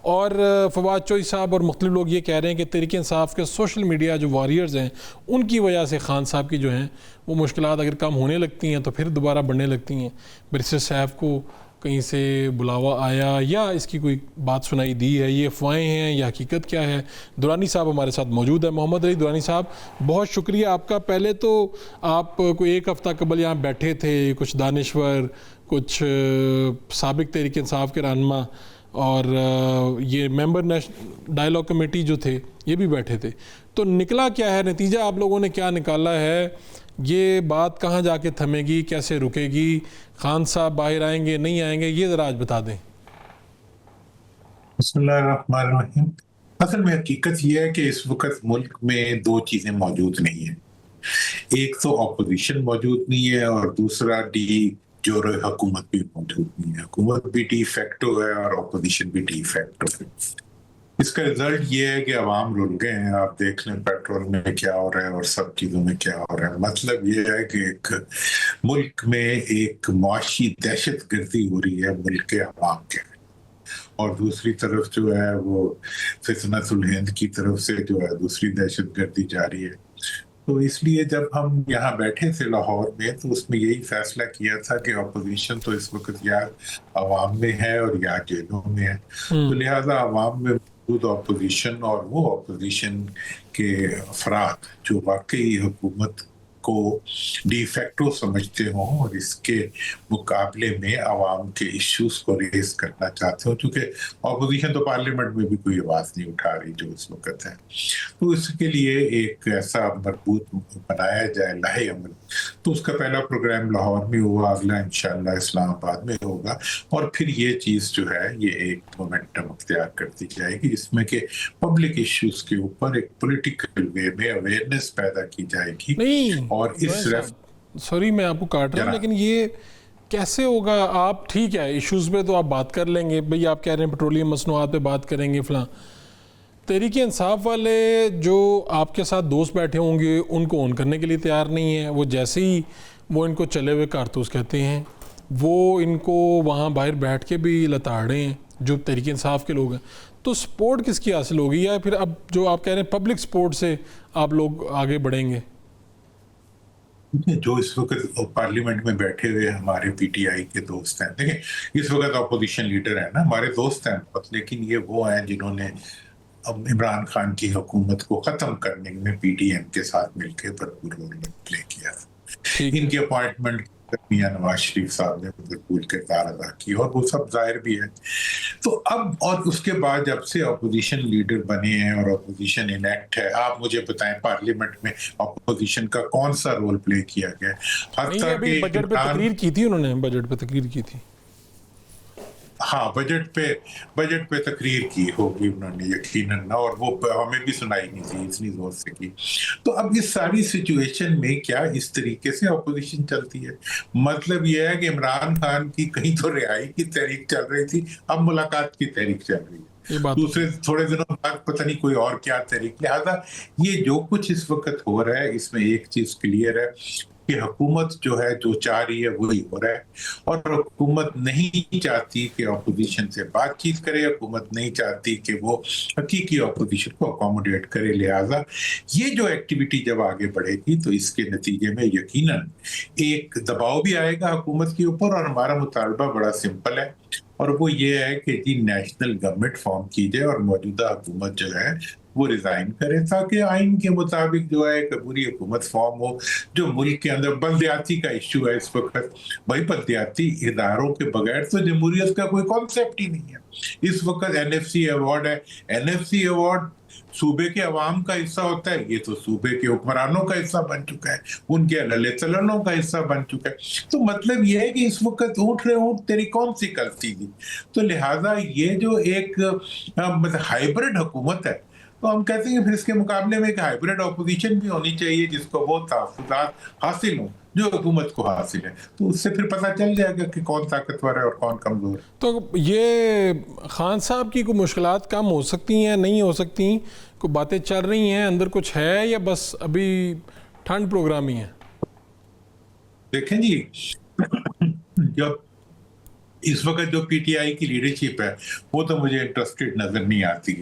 और फवाद चौधरी साहब और मुख्तलिफ लोग ये कह रहे हैं कि तहरीक-ए-इंसाफ के सोशल मीडिया जो वॉरियर्स हैं उनकी वजह से खान साहब की जो हैं वो मुश्किलात अगर कम होने लगती हैं तो फिर दोबारा बढ़ने लगती हैं। बैरिस्टर साहब को कहीं से बुलावा आया या इसकी कोई बात सुनाई दी है, ये अफवाहें हैं या हकीकत क्या है? दुरानी साहब हमारे साथ मौजूद है। मोहम्मद अली दुरानी साहब, बहुत शुक्रिया आपका। पहले तो आप कोई एक हफ़्ता कबल यहाँ बैठे थे, कुछ दानिश्वर, कुछ साबिक तहरीक इंसाफ के रहनुमा और ये मेंबर नेशनल डायलॉग कमेटी जो थे ये भी बैठे थे, तो निकला क्या है नतीजा? आप लोगों ने क्या निकाला है? ये बात कहाँ जाके थमेगी, कैसे रुकेगी? खान साहब बाहर आएंगे, नहीं आएंगे, ये ज़रा आज बता दें। बिस्मिल्लाहिर्रहमानिर्रहीम। असल में हकीकत यह है कि इस वक्त मुल्क में दो चीजें मौजूद नहीं है। एक तो अपोजिशन मौजूद नहीं है और दूसरा डी जो हुकूमत भी मौजूद नहीं है। हुकूमत भी डी फैक्टो है और अपोजिशन भी डी फैक्टो है। इसका रिजल्ट ये है कि अवाम रुल गए हैं। आप देख लें पेट्रोल में क्या हो रहा है और सब चीजों में क्या हो रहा है। मतलब ये है कि एक मुल्क में एक मुआशी दहशत गर्दी हो रही है मुल्क के अवाम के, और दूसरी तरफ जो है वो फितनतुल हिंद की तरफ से जो है दूसरी दहशत गर्दी जारी है। तो इसलिए जब हम यहाँ बैठे थे लाहौर में तो उसमें यही फैसला किया था कि अपोजिशन तो इस वक्त या अवाम में है और या जेलों में है। तो लिहाजा अवाम में मौजूद अपोजिशन और वो अपोजिशन के अफराद जो वाकई हुकूमत को डी फैक्टो समझते हों और इसके मुकाबले में आवाम के इश्यूज को रेज करना चाहते हो, क्योंकि अपोजिशन तो पार्लियामेंट में भी कोई आवाज नहीं उठा रही जो इस वक्त है। तो इसके लिए एक ऐसा मजबूत बनाया जाए लाहे अमल। तो उसका पहला प्रोग्राम लाहौर में हुआ, अगला इंशाल्लाह इस्लामाबाद में होगा, और फिर ये चीज जो है ये एक मोमेंटम अख्तियार करती जाएगी इसमें कि पब्लिक इश्यूज के ऊपर एक पॉलिटिकल वे में अवेयरनेस पैदा की जाएगी। नहीं, और इस सॉरी मैं आपको काट रहा हूँ, लेकिन ये कैसे होगा? आप ठीक है इश्यूज़ पे तो आप बात कर लेंगे, भाई आप कह रहे हैं पेट्रोलियम मसनूआत पे बात करेंगे फलां, तहरीक इंसाफ वाले जो आपके साथ दोस्त बैठे होंगे उनको ऑन करने के लिए तैयार नहीं है। वो जैसे ही वो इनको चले हुए कारतूस कहते हैं, वो इनको वहाँ बाहर बैठ के भी लताड़े हैं जो तहरीक इंसाफ के लोग हैं। तो सपोर्ट किसकी हासिल होगी, या फिर अब जो आप कह रहे हैं पब्लिक सपोर्ट से आप लोग आगे बढ़ेंगे? जो इस वक्त पार्लियामेंट में बैठे हुए हमारे पीटीआई के दोस्त हैं, देखिए इस वक्त अपोजिशन लीडर है ना, हमारे दोस्त हैं बहुत, लेकिन ये वो हैं जिन्होंने अब इमरान खान की हुकूमत को खत्म करने में पीडीएम के साथ मिलकर भरपूर रोल प्ले किया। इनकी अपॉइंटमेंट मियां नवाज शरीफ साहब ने भरपूर किरदार अदा की और वो सब जाहिर भी है। तो अब और उसके बाद जब से अपोजिशन लीडर बने हैं और अपोजिशन इनेक्ट है, आप मुझे बताएं पार्लियामेंट में अपोजिशन का कौन सा रोल प्ले किया गया? अभी बजट पे तकरीर की थी उन्होंने, बजट पे तकरीर की थी। हाँ, बजट पे तकरीर की होगी उन्होंने यकीनन ना, और वो हमें भी सुनाई नहीं थी, इतनी जोर से की। तो अब इस सारी सिचुएशन में क्या इस तरीके से अपोजिशन चलती है? मतलब यह है कि इमरान खान की कहीं तो रिहाई की तहरीक चल रही थी, अब मुलाकात की तहरीक चल रही है, दूसरे थोड़े दिनों बाद पता नहीं कोई और क्या तहरीक। लिहाजा ये जो कुछ इस वक्त हो रहा है इसमें एक चीज क्लियर है कि हुकूमत जो है जो चाह रही है वही हो रहा है, और हुकूमत नहीं चाहती कि अपोजिशन से बातचीत करे, हुकूमत नहीं चाहती कि वो हकीकी अपोजिशन को अकोमोडेट करे। लिहाजा ये जो एक्टिविटी जब आगे बढ़ेगी तो इसके नतीजे में यकीनन एक दबाव भी आएगा हुकूमत के ऊपर, और हमारा मुतालबा बड़ा सिंपल है और वो ये है कि जी नेशनल गवर्नमेंट फॉर्म की जाए और मौजूदा हुकूमत जो है वो रिजाइन करे, ताकि आइन के मुताबिक जो है एक पूरी हुकूमत फॉर्म हो। जो मुल्क के अंदर बल्दियाती का इश्यू है इस वक्त, भाई बल्दियाती इदारों के बगैर तो जमहूरियत का कोई कॉन्सेप्ट ही नहीं है। इस वक्त एनएफसी अवार्ड है, एनएफसी अवार्ड सूबे के अवाम का हिस्सा होता है, ये तो सूबे के हुक्मरानों का हिस्सा बन चुका है, उनके अल्ले चलनों का हिस्सा बन चुका है। तो मतलब ये है कि इस वक्त ऊँट रे ऊँट तेरी कौन सी गलती थी। तो लिहाजा ये जो एक मतलब हाइब्रिड हुकूमत है, तो हम कहते हैं फिर इसके मुकाबले में एक हाइब्रिड अपोजिशन भी होनी चाहिए जिसको वो तहफ़्फ़ुज़ात हासिल हो जो हुकूमत को हासिल है। तो उससे फिर पता चल जाएगा कि कौन ताकतवर है और कौन कमजोर। तो ये खान साहब की कोई मुश्किलात कम हो सकती हैं, नहीं हो सकती? कोई बातें चल रही हैं अंदर, कुछ है या बस अभी ठंड प्रोग्राम ही है? देखें जी, जब इस वक्त जो पीटीआई की लीडरशिप है वो तो मुझे इंटरेस्टेड नजर नहीं आती है।